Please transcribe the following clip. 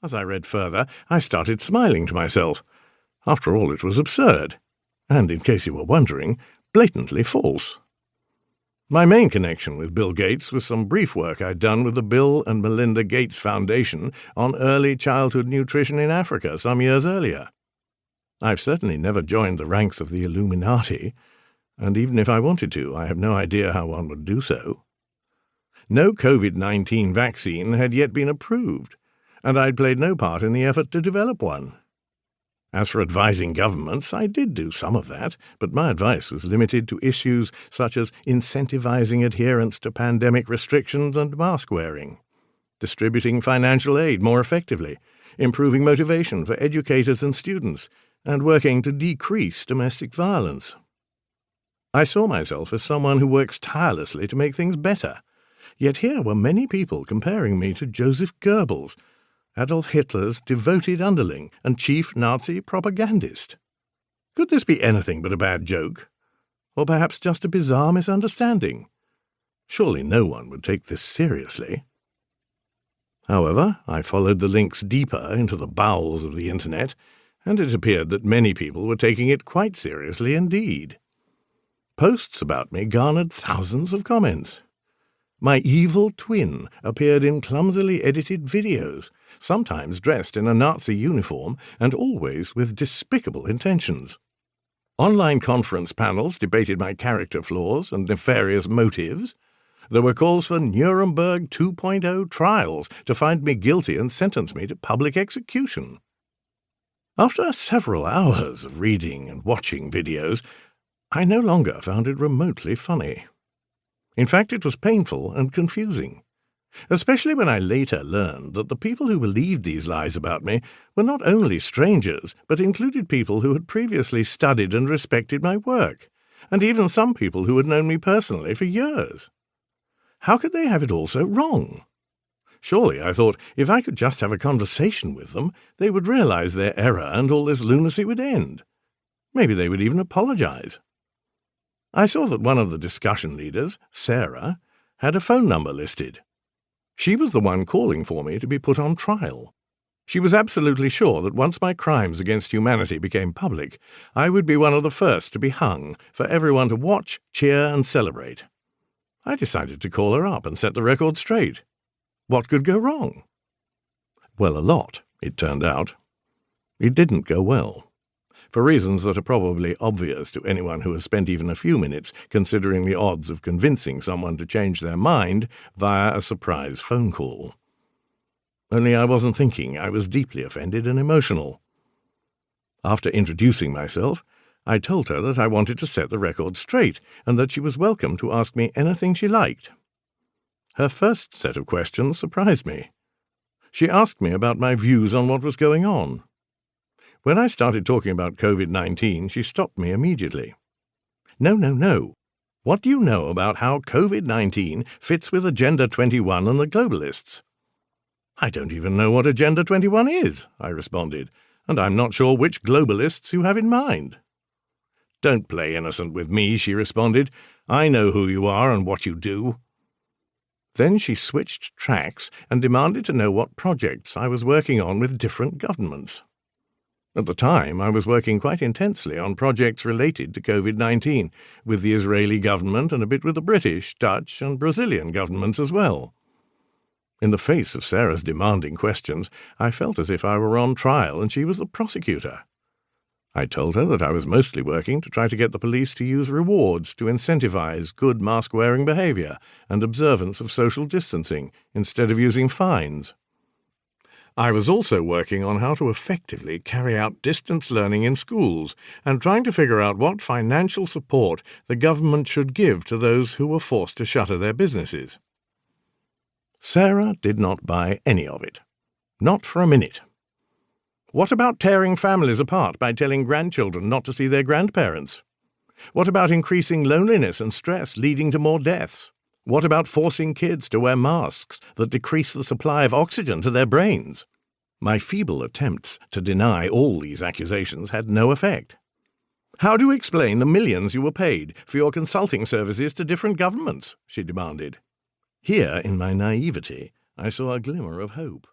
As I read further, I started smiling to myself. After all, it was absurd, and, in case you were wondering, blatantly false. My main connection with Bill Gates was some brief work I'd done with the Bill and Melinda Gates Foundation on early childhood nutrition in Africa some years earlier. I've certainly never joined the ranks of the Illuminati, and even if I wanted to, I have no idea how one would do so. No COVID-19 vaccine had yet been approved, and I'd played no part in the effort to develop one. As for advising governments, I did do some of that, but my advice was limited to issues such as incentivizing adherence to pandemic restrictions and mask wearing, distributing financial aid more effectively, improving motivation for educators and students, and working to decrease domestic violence. I saw myself as someone who works tirelessly to make things better, yet here were many people comparing me to Joseph Goebbels, Adolf Hitler's devoted underling and chief Nazi propagandist. Could this be anything but a bad joke? Or perhaps just a bizarre misunderstanding? Surely no one would take this seriously. However, I followed the links deeper into the bowels of the internet, and it appeared that many people were taking it quite seriously indeed. Posts about me garnered thousands of comments. My evil twin appeared in clumsily edited videos, sometimes dressed in a Nazi uniform and always with despicable intentions. Online conference panels debated my character flaws and nefarious motives. There were calls for Nuremberg 2.0 trials to find me guilty and sentence me to public execution. After several hours of reading and watching videos, I no longer found it remotely funny. In fact, it was painful and confusing, especially when I later learned that the people who believed these lies about me were not only strangers, but included people who had previously studied and respected my work, and even some people who had known me personally for years. How could they have it all so wrong? Surely, I thought, if I could just have a conversation with them, they would realize their error and all this lunacy would end. Maybe they would even apologize. I saw that one of the discussion leaders, Sarah, had a phone number listed. She was the one calling for me to be put on trial. She was absolutely sure that once my crimes against humanity became public, I would be one of the first to be hung for everyone to watch, cheer, and celebrate. I decided to call her up and set the record straight. What could go wrong? Well, a lot, it turned out. It didn't go well, for reasons that are probably obvious to anyone who has spent even a few minutes considering the odds of convincing someone to change their mind via a surprise phone call. Only I wasn't thinking, I was deeply offended and emotional. After introducing myself, I told her that I wanted to set the record straight and that she was welcome to ask me anything she liked. Her first set of questions surprised me. She asked me about my views on what was going on. When I started talking about COVID-19, she stopped me immediately. No. What do you know about how COVID-19 fits with Agenda 21 and the globalists? I don't even know what Agenda 21 is, I responded, and I'm not sure which globalists you have in mind. Don't play innocent with me, she responded. I know who you are and what you do. Then she switched tracks and demanded to know what projects I was working on with different governments. At the time, I was working quite intensely on projects related to COVID-19, with the Israeli government and a bit with the British, Dutch, and Brazilian governments as well. In the face of Sarah's demanding questions, I felt as if I were on trial and she was the prosecutor. I told her that I was mostly working to try to get the police to use rewards to incentivize good mask-wearing behavior and observance of social distancing instead of using fines. I was also working on how to effectively carry out distance learning in schools and trying to figure out what financial support the government should give to those who were forced to shutter their businesses. Sarah did not buy any of it. Not for a minute. What about tearing families apart by telling grandchildren not to see their grandparents? What about increasing loneliness and stress leading to more deaths? What about forcing kids to wear masks that decrease the supply of oxygen to their brains? My feeble attempts to deny all these accusations had no effect. How do you explain the millions you were paid for your consulting services to different governments? She demanded. Here, in my naivety, I saw a glimmer of hope.